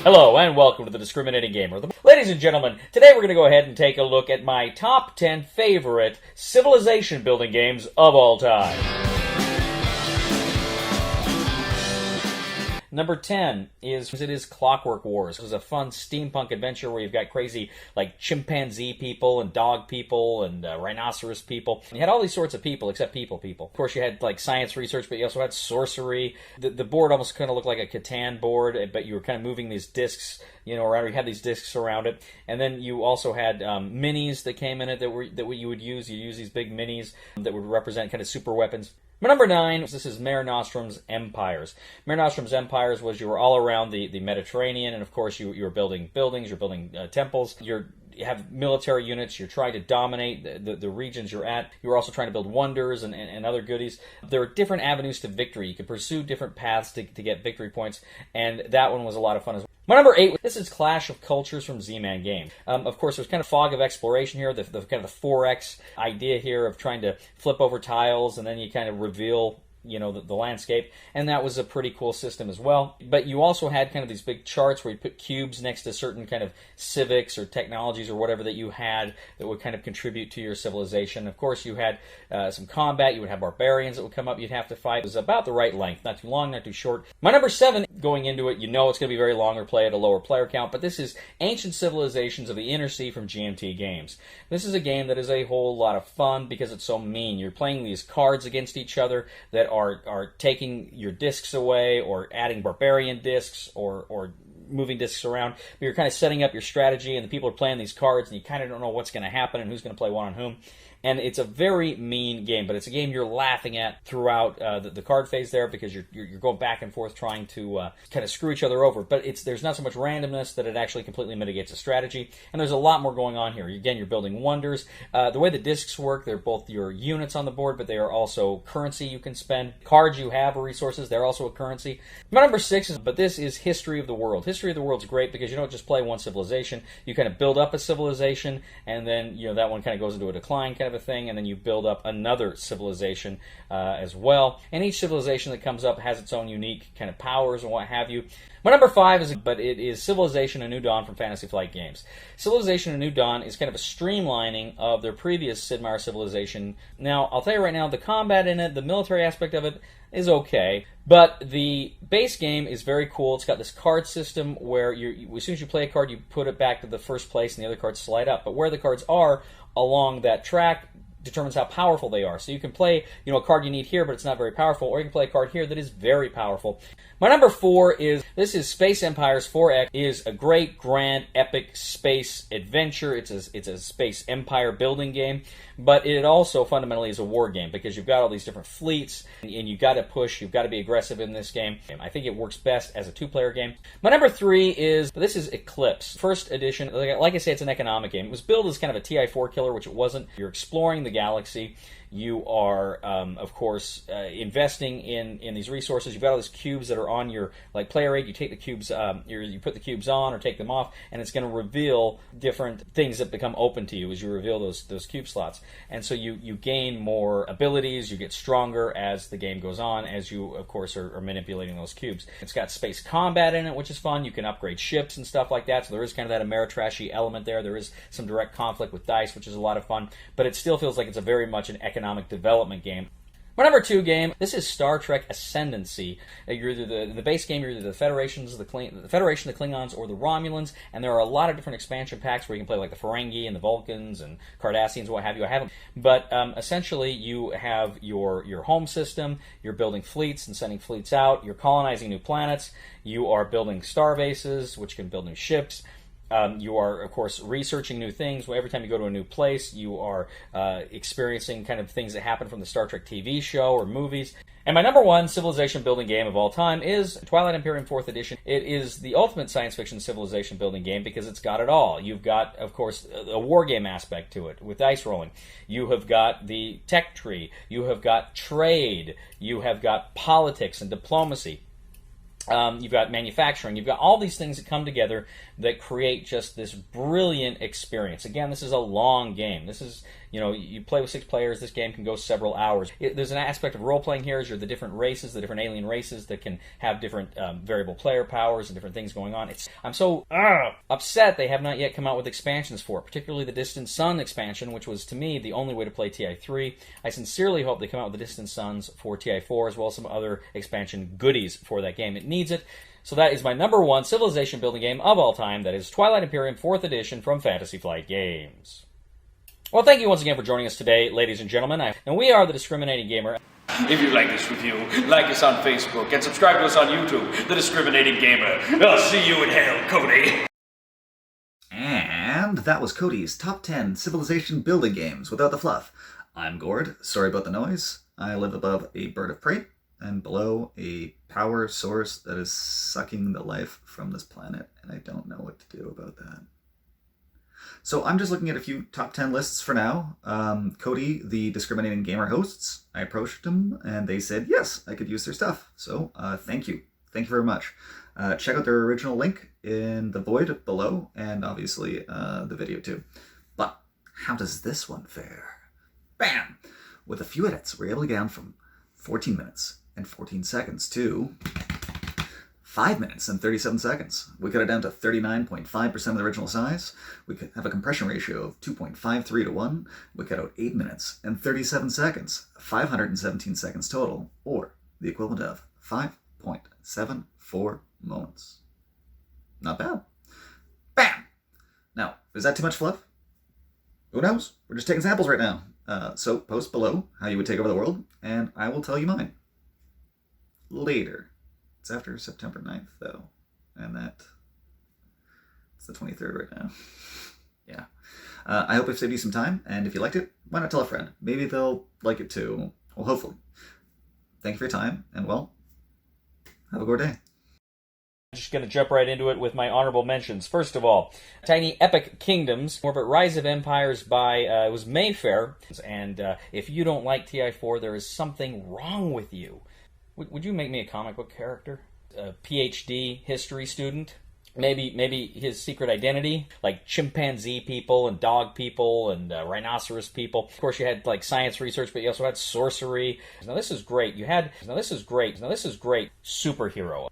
Hello and welcome to the Discriminating Gamer. Ladies and gentlemen, today we're going to go ahead and take a look at my top 10 favorite civilization building games of all time. Number 10 is Clockwork Wars. It was a fun steampunk adventure where you've got crazy like chimpanzee people and dog people and rhinoceros people. And you had all these sorts of people except people. Of course, you had like science research, but you also had sorcery. The board almost kind of looked like a Catan board, but you were kind of moving these discs, around. You had these discs around it, and then you also had minis that came in it that you would use. You use these big minis that would represent kind of super weapons. My number 9, this is Mare Nostrum's Empires. Mare Nostrum's Empires was you were all around the Mediterranean, and of course you were building buildings, you're building temples, you have military units, you're trying to dominate the regions you're at. You're also trying to build wonders and other goodies. There are different avenues to victory. You can pursue different paths to get victory points, and that one was a lot of fun as well. My number 8, this is Clash of Cultures from Z-Man Games. Of course, there's kind of fog of exploration here, the kind of the 4X idea here of trying to flip over tiles, and then you kind of reveal the landscape, and that was a pretty cool system as well. But you also had kind of these big charts where you put cubes next to certain kind of civics or technologies or whatever that you had that would kind of contribute to your civilization. Of course, you had some combat. You would have barbarians that would come up you'd have to fight. It was about the right length, not too long, not too short. My number 7, going into it, it's going to be very long or play at a lower player count, but this is Ancient Civilizations of the Inner Sea from GMT Games. This is a game that is a whole lot of fun because it's so mean. You're playing these cards against each other that are taking your discs away or adding barbarian discs or moving discs around. But you're kind of setting up your strategy, and the people are playing these cards, and you kind of don't know what's going to happen and who's going to play one on whom. And it's a very mean game, but it's a game you're laughing at throughout the card phase there because you're going back and forth trying to kind of screw each other over. But there's not so much randomness that it actually completely mitigates the strategy. And there's a lot more going on here. Again, you're building wonders. The way the discs work, they're both your units on the board, but they are also currency you can spend. Cards you have are resources. They're also a currency. My number 6 this is History of the World. History of the World's great because you don't just play one civilization. You kind of build up a civilization, and then that one kind of goes into a decline kind of a thing, and then you build up another civilization as well. And each civilization that comes up has its own unique kind of powers and what have you. My number 5 is Civilization: A New Dawn from Fantasy Flight Games. Civilization: A New Dawn is kind of a streamlining of their previous Sid Meier civilization. Now, I'll tell you right now, the combat in it, the military aspect of it, is okay, but the base game is very cool. It's got this card system where as soon as you play a card, you put it back to the first place, and the other cards slide up. But where the cards are along that track determines how powerful they are. So you can play, a card you need here, but it's not very powerful, or you can play a card here that is very powerful. My number 4 is Space Empires 4X. It is a great, grand, epic space adventure. It's a space empire building game, but it also fundamentally is a war game because you've got all these different fleets, and you've got to push, you've got to be aggressive in this game. I think it works best as a 2-player game. My number 3 is Eclipse. First edition. Like I say, it's an economic game. It was billed as kind of a TI-4 killer, which it wasn't. You're exploring the galaxy. You are, of course, investing in these resources. You've got all these cubes that are on your player aid. You take the cubes, you put the cubes on or take them off, and it's going to reveal different things that become open to you as you reveal those cube slots. And so you gain more abilities. You get stronger as the game goes on, as you, of course, are manipulating those cubes. It's got space combat in it, which is fun. You can upgrade ships and stuff like that. So there is kind of that Ameritrashy element there. There is some direct conflict with dice, which is a lot of fun. But it still feels like it's a very much an economic development game. My number 2 game, this is Star Trek Ascendancy. You're either the base game, you're either the Federation, the Klingons, or the Romulans, and there are a lot of different expansion packs where you can play like the Ferengi and the Vulcans and Cardassians, what have you. I haven't, but essentially you have your home system. You're building fleets and sending fleets out. You're colonizing new planets. You are building star bases, which can build new ships. You are, of course, researching new things. Every time you go to a new place, you are experiencing kind of things that happen from the Star Trek TV show or movies. And my number 1 civilization building game of all time is Twilight Imperium 4th Edition. It is the ultimate science fiction civilization building game because it's got it all. You've got, of course, a war game aspect to it with dice rolling. You have got the tech tree. You have got trade. You have got politics and diplomacy. You've got manufacturing. You've got all these things that come together that create just this brilliant experience. Again, this is a long game. This is, You know, you play with 6 players, this game can go several hours. There's an aspect of role-playing here as you're the different races, the different alien races that can have different variable player powers and different things going on. I'm so upset they have not yet come out with expansions for it, particularly the Distant Sun expansion, which was, to me, the only way to play TI3. I sincerely hope they come out with the Distant Suns for TI4, as well as some other expansion goodies for that game. It needs it. So that is my number 1 civilization building game of all time. That is Twilight Imperium 4th Edition from Fantasy Flight Games. Well, thank you once again for joining us today, ladies and gentlemen. And we are the Discriminating Gamer. If you like this review, like us on Facebook and subscribe to us on YouTube, The Discriminating Gamer. I'll see you in hell, Cody. And that was Cody's Top 10 Civilization Building Games without the fluff. I'm Gord. Sorry about the noise. I live above a bird of prey and below a power source that is sucking the life from this planet, and I don't know what to do about that. So I'm just looking at a few top 10 lists for now. Cody, the Discriminating Gamer hosts, I approached them and they said, yes, I could use their stuff. So thank you. Thank you very much. Check out their original link in the void below, and obviously the video too. But how does this one fare? Bam! With a few edits, we're able to get down from 14 minutes and 14 seconds to 5 minutes and 37 seconds. We cut it down to 39.5% of the original size. We could have a compression ratio of 2.53 to 1. We cut out 8 minutes and 37 seconds, 517 seconds total, or the equivalent of 5.74 moments. Not bad. Bam! Now, is that too much fluff? Who knows? We're just taking samples right now. So post below how you would take over the world, and I will tell you mine. Later. It's after September 9th, though, and it's the 23rd right now. Yeah. I hope I've saved you some time, and if you liked it, why not tell a friend? Maybe they'll like it too. Well, hopefully. Thank you for your time, and well, have a good day. I'm just going to jump right into it with my honorable mentions. First of all, Tiny Epic Kingdoms, more about Rise of Empires by, it was Mayfair, and if you don't like TI4, there is something wrong with you. Would you make me a comic book character? A PhD history student? Maybe his secret identity? Like chimpanzee people and dog people and rhinoceros people. Of course, you had like science research, but you also had sorcery. Now this is great. Superhero.